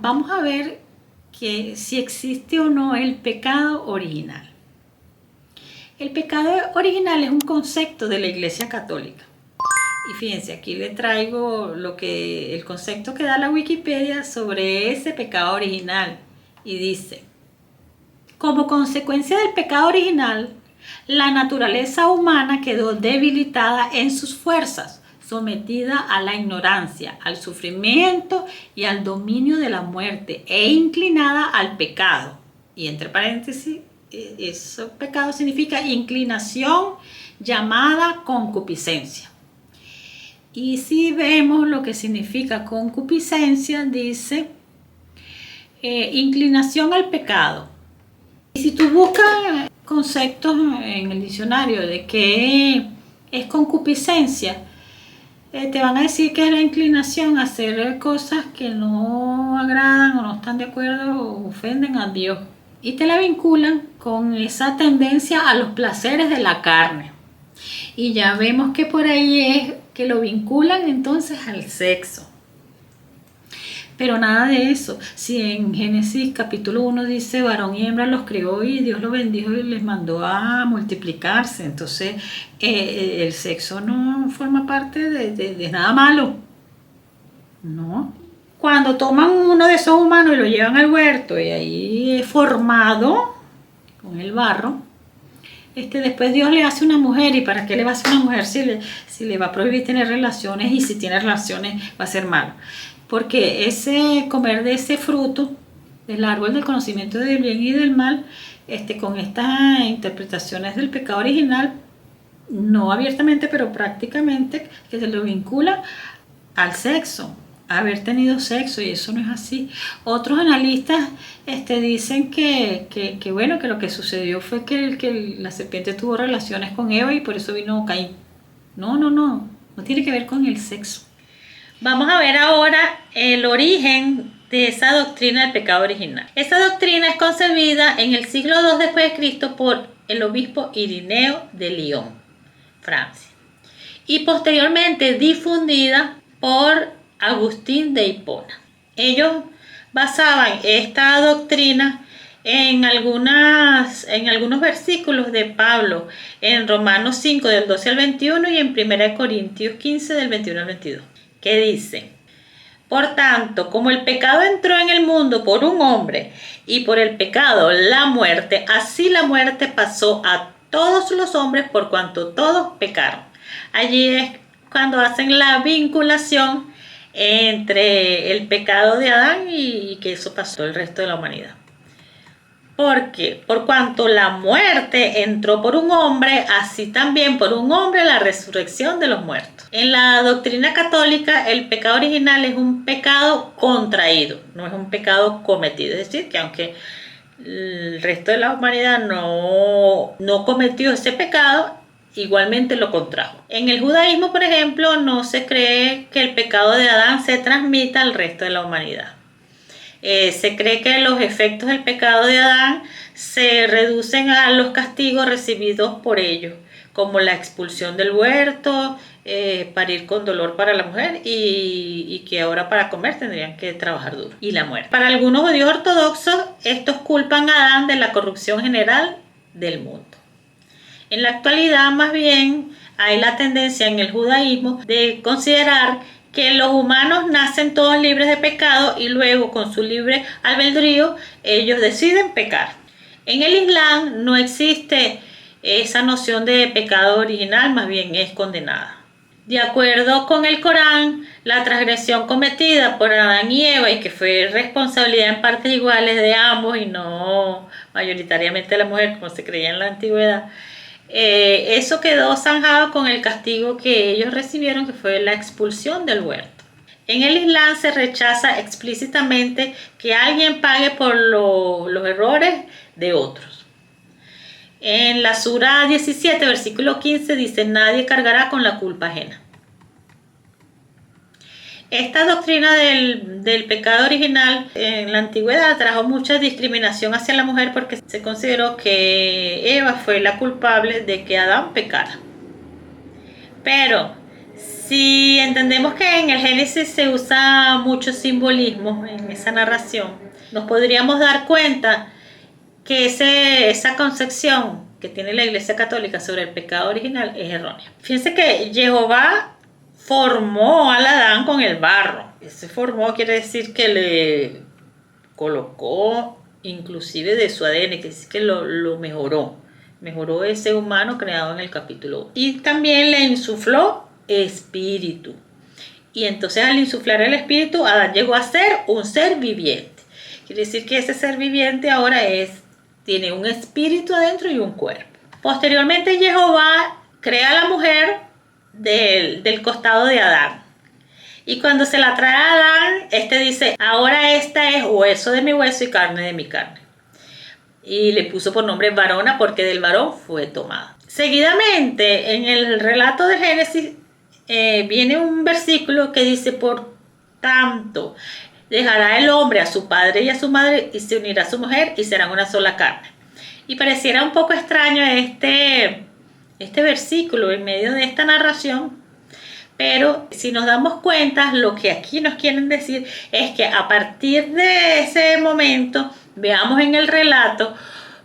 vamos a ver que si existe o no el pecado original. El pecado original es un concepto de la Iglesia Católica. Y fíjense, aquí le traigo el concepto que da la Wikipedia sobre ese pecado original. Y dice: como consecuencia del pecado original, la naturaleza humana quedó debilitada en sus fuerzas, sometida a la ignorancia, al sufrimiento y al dominio de la muerte, e inclinada al pecado. Y entre paréntesis, ese pecado significa inclinación llamada concupiscencia. Y si vemos lo que significa concupiscencia, dice inclinación al pecado. Y si tú buscas conceptos en el diccionario de qué es concupiscencia, te van a decir que es la inclinación a hacer cosas que no agradan o no están de acuerdo o ofenden a Dios. Y te la vinculan con esa tendencia a los placeres de la carne. Y ya vemos que por ahí es que lo vinculan entonces al sexo. Pero nada de eso. Si en Génesis capítulo 1 dice varón y hembra los creó y Dios los bendijo y les mandó a multiplicarse, entonces el sexo no forma parte de nada malo. No. Cuando toman uno de esos humanos y lo llevan al huerto y ahí es formado con el barro, después Dios le hace una mujer. ¿Y para qué le va a hacer una mujer si le va a prohibir tener relaciones? Y si tiene relaciones va a ser malo. Porque comer de ese fruto del árbol del conocimiento del bien y del mal, con estas interpretaciones del pecado original, no abiertamente, pero prácticamente, que se lo vincula al sexo, a haber tenido sexo, y eso no es así. Otros analistas dicen que lo que sucedió fue que la serpiente tuvo relaciones con Eva y por eso vino Caín. No tiene que ver con el sexo. Vamos a ver ahora el origen de esa doctrina del pecado original. Esa doctrina es concebida en el siglo II después de Cristo por el obispo Irineo de Lyon, Francia, y posteriormente difundida por Agustín de Hipona. Ellos basaban esta doctrina en algunos versículos de Pablo en Romanos 5 del 12 al 21 y en 1 Corintios 15 del 21 al 22. Que dice: por tanto, como el pecado entró en el mundo por un hombre y por el pecado la muerte, así la muerte pasó a todos los hombres por cuanto todos pecaron. Allí es cuando hacen la vinculación entre el pecado de Adán y que eso pasó al resto de la humanidad. Porque por cuanto la muerte entró por un hombre, así también por un hombre la resurrección de los muertos. En la doctrina católica, el pecado original es un pecado contraído, no es un pecado cometido. Es decir, que aunque el resto de la humanidad no cometió ese pecado, igualmente lo contrajo. En el judaísmo, por ejemplo, no se cree que el pecado de Adán se transmita al resto de la humanidad. Se cree que los efectos del pecado de Adán se reducen a los castigos recibidos por ellos, como la expulsión del huerto, parir con dolor para la mujer y que ahora para comer tendrían que trabajar duro, y la muerte. Para algunos judíos ortodoxos, estos culpan a Adán de la corrupción general del mundo. En la actualidad, más bien, hay la tendencia en el judaísmo de considerar que los humanos nacen todos libres de pecado y luego con su libre albedrío ellos deciden pecar. En el Islam no existe esa noción de pecado original, más bien es condenada. De acuerdo con el Corán, la transgresión cometida por Adán y Eva y que fue responsabilidad en partes iguales de ambos y no mayoritariamente de la mujer como se creía en la antigüedad, eso quedó zanjado con el castigo que ellos recibieron, que fue la expulsión del huerto. En el Islam se rechaza explícitamente que alguien pague por los errores de otros. En la Sura 17, versículo 15 dice: nadie cargará con la culpa ajena. Esta doctrina del pecado original en la antigüedad trajo mucha discriminación hacia la mujer porque se consideró que Eva fue la culpable de que Adán pecara. Pero Si entendemos que en el Génesis se usa mucho simbolismo en esa narración, nos podríamos dar cuenta que esa concepción que tiene la Iglesia Católica sobre el pecado original es errónea. Fíjense que Jehová formó al Adán con el barro. Ese formó quiere decir que le colocó inclusive de su ADN, que es que lo mejoró. Mejoró ese humano creado en el capítulo 1. Y también le insufló espíritu. Y entonces al insuflar el espíritu, Adán llegó a ser un ser viviente. Quiere decir que ese ser viviente ahora tiene un espíritu adentro y un cuerpo. Posteriormente Jehová crea a la mujer del costado de Adán. Y cuando se la trae a Adán, dice, ahora esta es hueso de mi hueso y carne de mi carne. Y le puso por nombre varona porque del varón fue tomada. Seguidamente, en el relato de Génesis, viene un versículo que dice, por tanto, dejará el hombre a su padre y a su madre y se unirá a su mujer y serán una sola carne. Y pareciera un poco extraño este versículo en medio de esta narración, pero si nos damos cuenta, lo que aquí nos quieren decir es que a partir de ese momento, veamos en el relato,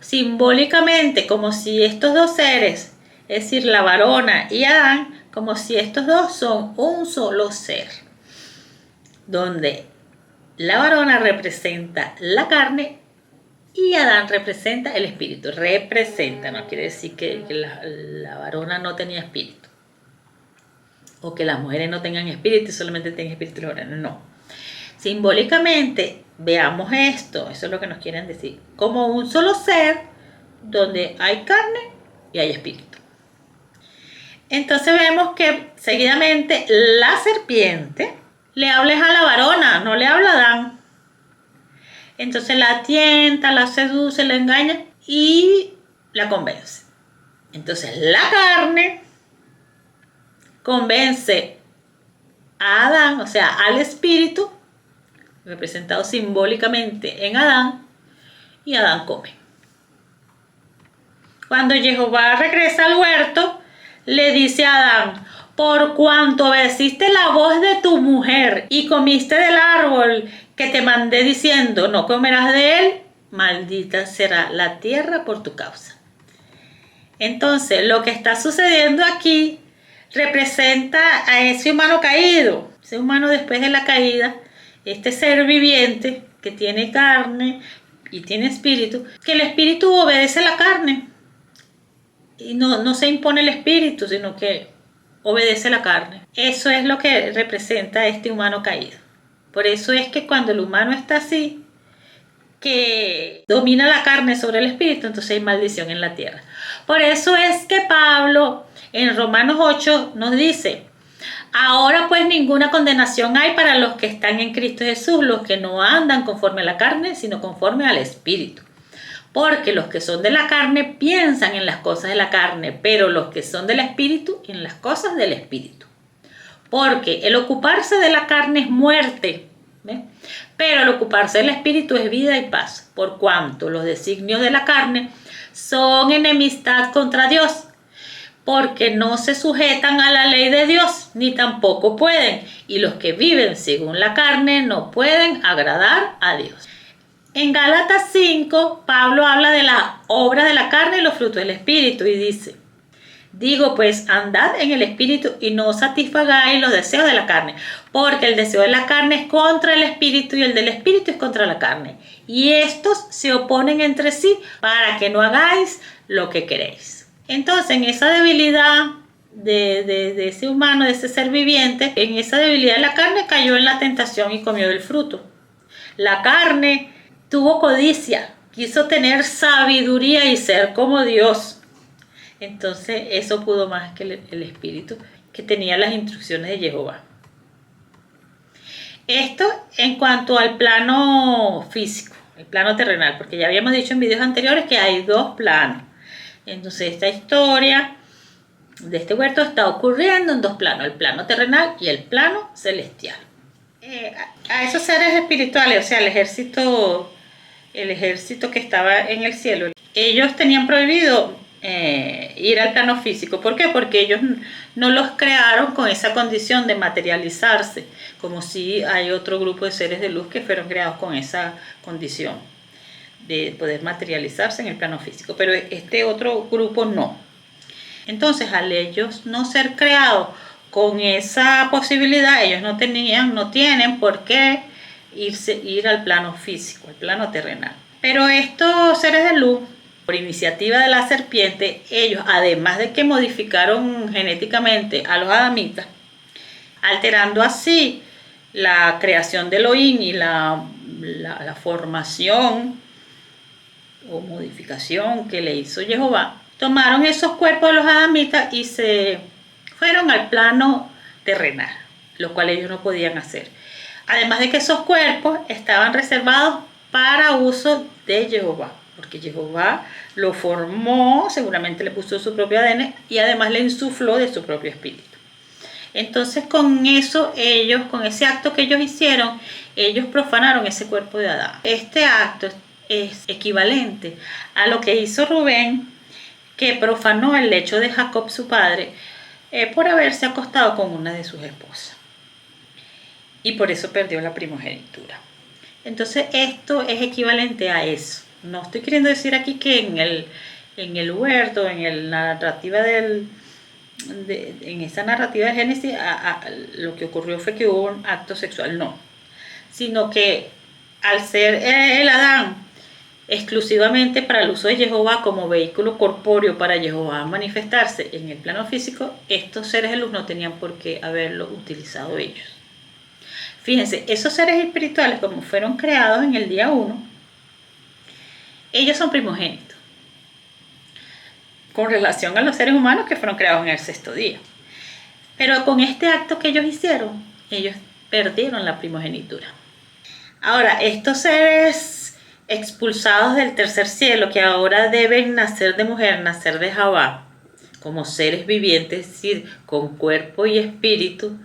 simbólicamente, como si estos dos seres, es decir, la varona y Adán, como si estos dos son un solo ser, donde la varona representa la carne y Adán representa el espíritu. Representa, no quiere decir que la varona no tenía espíritu, o que las mujeres no tengan espíritu y solamente tengan espíritu las varones, no. Simbólicamente, veamos esto, eso es lo que nos quieren decir, como un solo ser donde hay carne y hay espíritu. Entonces vemos que seguidamente la serpiente le habla a la varona, no le habla a Adán. Entonces la tienta, la seduce, la engaña y la convence. Entonces la carne convence a Adán, o sea, al espíritu, representado simbólicamente en Adán, y Adán come. Cuando Jehová regresa al huerto, le dice a Adán, por cuanto obedeciste la voz de tu mujer y comiste del árbol que te mandé diciendo, no comerás de él, maldita será la tierra por tu causa. Entonces, lo que está sucediendo aquí representa a ese humano caído, ese humano después de la caída, este ser viviente que tiene carne y tiene espíritu, que el espíritu obedece a la carne y no se impone el espíritu, sino que obedece la carne. Eso es lo que representa a este humano caído. Por eso es que cuando el humano está así, que domina la carne sobre el espíritu, entonces hay maldición en la tierra. Por eso es que Pablo en Romanos 8 nos dice, ahora pues ninguna condenación hay para los que están en Cristo Jesús, los que no andan conforme a la carne, sino conforme al espíritu. Porque los que son de la carne piensan en las cosas de la carne, pero los que son del espíritu en las cosas del espíritu. Porque el ocuparse de la carne es muerte, ¿ves? Pero el ocuparse del espíritu es vida y paz, por cuanto los designios de la carne son enemistad contra Dios, porque no se sujetan a la ley de Dios, ni tampoco pueden, y los que viven según la carne no pueden agradar a Dios. En Gálatas 5, Pablo habla de las obras de la carne y los frutos del espíritu, y dice, digo pues, andad en el espíritu y no satisfagáis los deseos de la carne, porque el deseo de la carne es contra el espíritu y el del espíritu es contra la carne, y estos se oponen entre sí para que no hagáis lo que queréis. Entonces, en esa debilidad de ese humano, de ese ser viviente, en esa debilidad de la carne cayó en la tentación y comió del fruto. La carne tuvo codicia, quiso tener sabiduría y ser como Dios. Entonces eso pudo más que el espíritu que tenía las instrucciones de Jehová. Esto en cuanto al plano físico, el plano terrenal, porque ya habíamos dicho en videos anteriores que hay dos planos. Entonces esta historia de este huerto está ocurriendo en dos planos, el plano terrenal y el plano celestial. A esos seres espirituales, o sea, el ejército que estaba en el cielo, ellos tenían prohibido ir al plano físico. ¿Por qué? Porque ellos no los crearon con esa condición de materializarse, como si hay otro grupo de seres de luz que fueron creados con esa condición de poder materializarse en el plano físico, pero este otro grupo no. Entonces, al ellos no ser creados con esa posibilidad, ellos no tienen por qué ir al plano físico, al plano terrenal. Pero estos seres de luz, por iniciativa de la serpiente, ellos, además de que modificaron genéticamente a los adamitas, alterando así la creación de Elohim y la formación o modificación que le hizo Jehová, tomaron esos cuerpos de los adamitas y se fueron al plano terrenal, lo cual ellos no podían hacer. Además de que esos cuerpos estaban reservados para uso de Jehová, porque Jehová lo formó, seguramente le puso su propio ADN y además le insufló de su propio espíritu. Entonces con eso ellos, con ese acto que ellos hicieron, ellos profanaron ese cuerpo de Adán. Este acto es equivalente a lo que hizo Rubén, que profanó el lecho de Jacob, su padre, por haberse acostado con una de sus esposas. Y por eso perdió la primogenitura. Entonces esto es equivalente a eso. No estoy queriendo decir aquí que en el huerto, en esa narrativa de Génesis, lo que ocurrió fue que hubo un acto sexual, no. Sino que al ser el Adán exclusivamente para el uso de Jehová como vehículo corpóreo para Jehová manifestarse en el plano físico, estos seres de luz no tenían por qué haberlo utilizado ellos. Fíjense, esos seres espirituales, como fueron creados en el día 1, ellos son primogénitos con relación a los seres humanos que fueron creados en el 6º día. Pero con este acto que ellos hicieron, ellos perdieron la primogenitura. Ahora, estos seres expulsados del tercer cielo, que ahora deben nacer de mujer, nacer de Javá, como seres vivientes, es decir, con cuerpo y espíritu,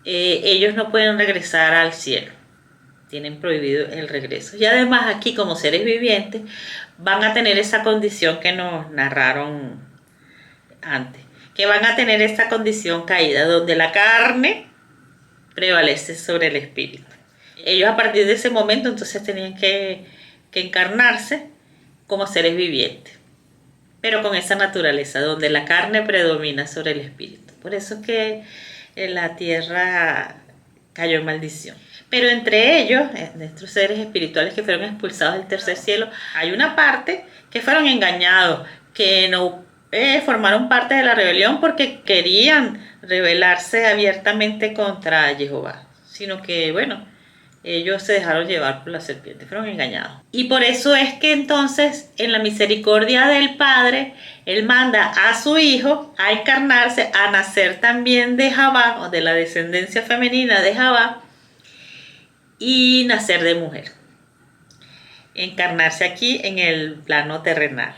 ellos no pueden regresar al cielo. Tienen prohibido el regreso. Y además aquí, como seres vivientes, van a tener esa condición que nos narraron antes, que van a tener esa condición caída, donde la carne prevalece sobre el espíritu. Ellos a partir de ese momento entonces tenían que encarnarse como seres vivientes, pero con esa naturaleza, donde la carne predomina sobre el espíritu. Por eso es que la tierra cayó en maldición. Pero entre ellos, de estos seres espirituales que fueron expulsados del tercer cielo, hay una parte que fueron engañados, que no formaron parte de la rebelión porque querían rebelarse abiertamente contra Jehová, sino que, bueno, ellos se dejaron llevar por la serpiente, fueron engañados. Y por eso es que entonces, en la misericordia del Padre, Él manda a su Hijo a encarnarse, a nacer también de Javá, o de la descendencia femenina de Javá, y nacer de mujer. Encarnarse aquí en el plano terrenal.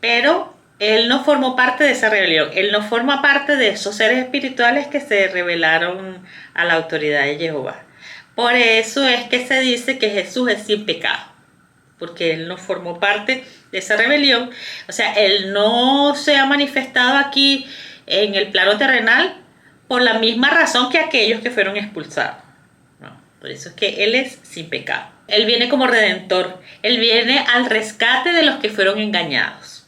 Pero Él no formó parte de esa rebelión, Él no forma parte de esos seres espirituales que se rebelaron a la autoridad de Jehová. Por eso es que se dice que Jesús es sin pecado, porque Él no formó parte de esa rebelión. O sea, Él no se ha manifestado aquí en el plano terrenal por la misma razón que aquellos que fueron expulsados. No, por eso es que Él es sin pecado. Él viene como redentor, Él viene al rescate de los que fueron engañados,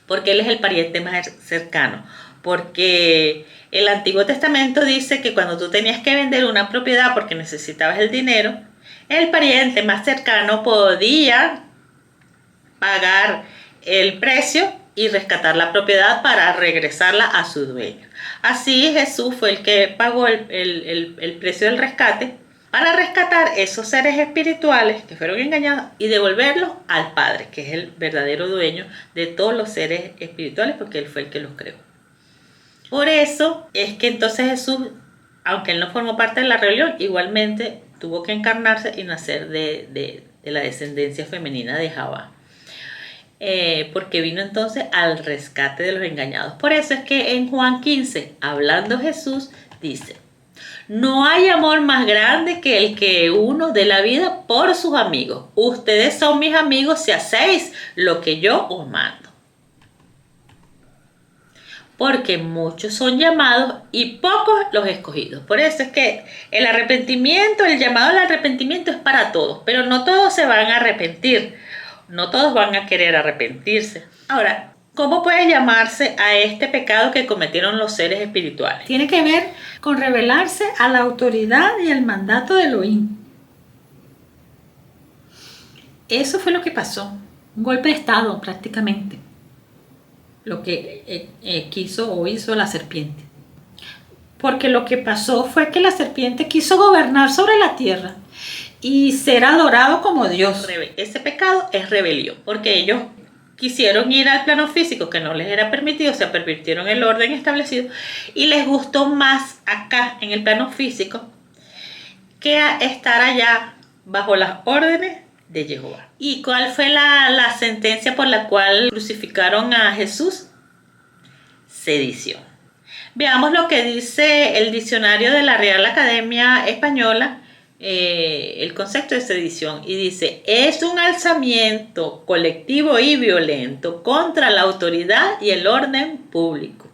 porque Él es el pariente más cercano. Porque el Antiguo Testamento dice que cuando tú tenías que vender una propiedad porque necesitabas el dinero, el pariente más cercano podía pagar el precio y rescatar la propiedad para regresarla a su dueño. Así Jesús fue el que pagó el precio del rescate para rescatar esos seres espirituales que fueron engañados y devolverlos al Padre, que es el verdadero dueño de todos los seres espirituales, porque Él fue el que los creó. Por eso es que entonces Jesús, aunque Él no formó parte de la rebelión, igualmente tuvo que encarnarse y nacer de la descendencia femenina de Javá. Porque vino entonces al rescate de los engañados. Por eso es que en Juan 15, hablando Jesús, dice: No hay amor más grande que el que uno dé la vida por sus amigos. Ustedes son mis amigos si hacéis lo que yo os mando. Porque muchos son llamados y pocos los escogidos. Por eso es que el arrepentimiento, el llamado al arrepentimiento es para todos, pero no todos se van a arrepentir, no todos van a querer arrepentirse. Ahora, ¿cómo puede llamarse a este pecado que cometieron los seres espirituales? Tiene que ver con rebelarse a la autoridad y al mandato de Elohim. Eso fue lo que pasó, un golpe de estado prácticamente. Lo que quiso o hizo la serpiente. Porque lo que pasó fue que la serpiente quiso gobernar sobre la tierra y ser adorado como Dios. Ese pecado es rebelión, porque ellos quisieron ir al plano físico que no les era permitido, se pervirtieron el orden establecido y les gustó más acá en el plano físico que estar allá bajo las órdenes de Jehová. ¿Y cuál fue la sentencia por la cual crucificaron a Jesús? Sedición. Veamos lo que dice el diccionario de la Real Academia Española, el concepto de sedición, y dice: es un alzamiento colectivo y violento contra la autoridad y el orden público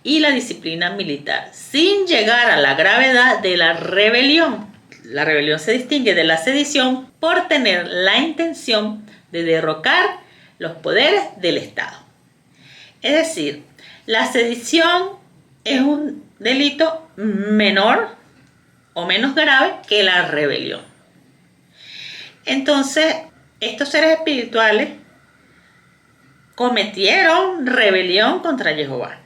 y la disciplina militar, sin llegar a la gravedad de la rebelión. La rebelión se distingue de la sedición por tener la intención de derrocar los poderes del Estado. Es decir, la sedición es un delito menor o menos grave que la rebelión. Entonces, estos seres espirituales cometieron rebelión contra Jehová.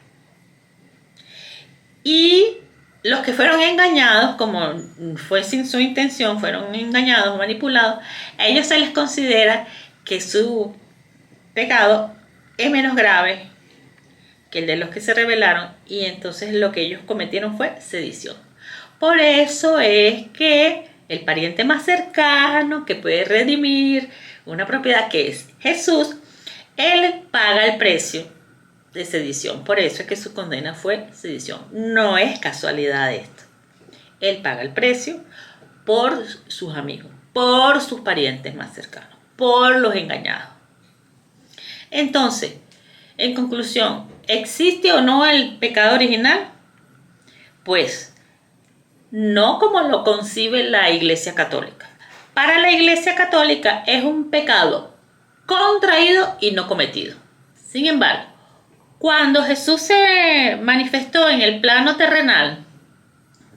Y los que fueron engañados, como fue sin su intención, fueron engañados, manipulados, a ellos se les considera que su pecado es menos grave que el de los que se rebelaron, y entonces lo que ellos cometieron fue sedición. Por eso es que el pariente más cercano que puede redimir una propiedad, que es Jesús, él paga el precio de sedición. Por eso es que su condena fue sedición. No es casualidad esto. Él paga el precio por sus amigos, por sus parientes más cercanos, por los engañados. Entonces, en conclusión, ¿existe o no el pecado original? Pues no como lo concibe la Iglesia Católica. Para la Iglesia Católica es un pecado contraído y no cometido. Sin embargo, cuando Jesús se manifestó en el plano terrenal,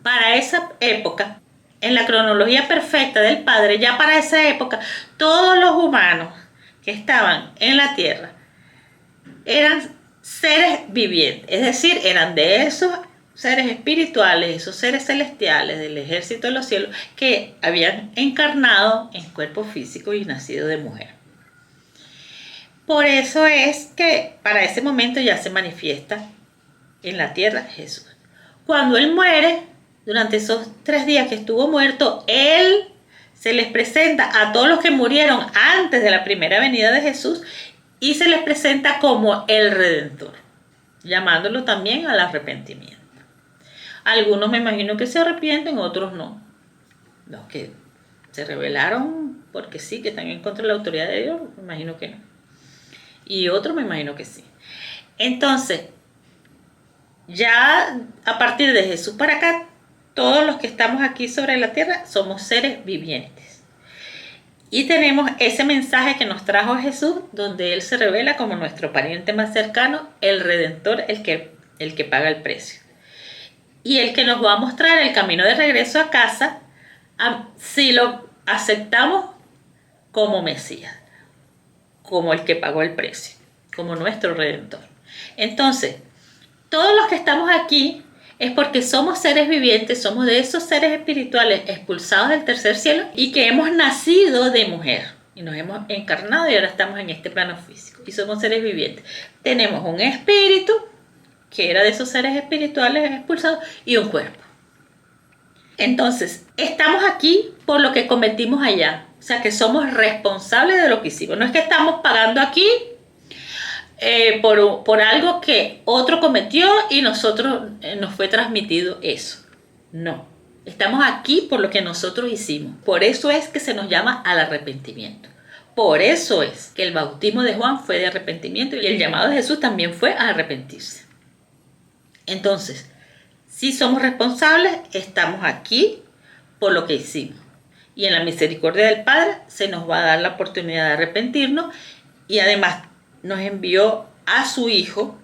para esa época, en la cronología perfecta del Padre, ya para esa época, todos los humanos que estaban en la tierra eran seres vivientes, es decir, eran de esos seres espirituales, esos seres celestiales del ejército de los cielos que habían encarnado en cuerpo físico y nacido de mujer. Por eso es que para ese momento ya se manifiesta en la tierra Jesús. Cuando Él muere, durante esos 3 días que estuvo muerto, Él se les presenta a todos los que murieron antes de la primera venida de Jesús y se les presenta como el Redentor, llamándolo también al arrepentimiento. Algunos me imagino que se arrepienten, otros no. Los que se rebelaron porque sí, que están en contra de la autoridad de Dios, me imagino que no. Y otros me imagino que sí. Entonces, ya a partir de Jesús para acá, todos los que estamos aquí sobre la tierra somos seres vivientes. Y tenemos ese mensaje que nos trajo Jesús, donde Él se revela como nuestro pariente más cercano, el Redentor, el que paga el precio. Y el que nos va a mostrar el camino de regreso a casa, si lo aceptamos como Mesías, como el que pagó el precio, como nuestro Redentor. Entonces, todos los que estamos aquí es porque somos seres vivientes, somos de esos seres espirituales expulsados del tercer cielo y que hemos nacido de mujer y nos hemos encarnado y ahora estamos en este plano físico y somos seres vivientes. Tenemos un espíritu que era de esos seres espirituales expulsados y un cuerpo. Entonces, estamos aquí por lo que cometimos allá. O sea, que somos responsables de lo que hicimos. No es que estamos pagando aquí por algo que otro cometió y nosotros nos fue transmitido eso. No. Estamos aquí por lo que nosotros hicimos. Por eso es que se nos llama al arrepentimiento. Por eso es que el bautismo de Juan fue de arrepentimiento y el llamado de Jesús también fue a arrepentirse. Entonces, si somos responsables, estamos aquí por lo que hicimos. Y en la misericordia del Padre se nos va a dar la oportunidad de arrepentirnos y además nos envió a su Hijo,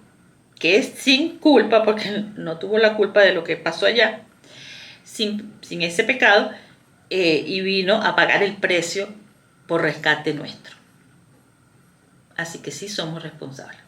que es sin culpa, porque no tuvo la culpa de lo que pasó allá, sin ese pecado, y vino a pagar el precio por rescate nuestro. Así que sí somos responsables.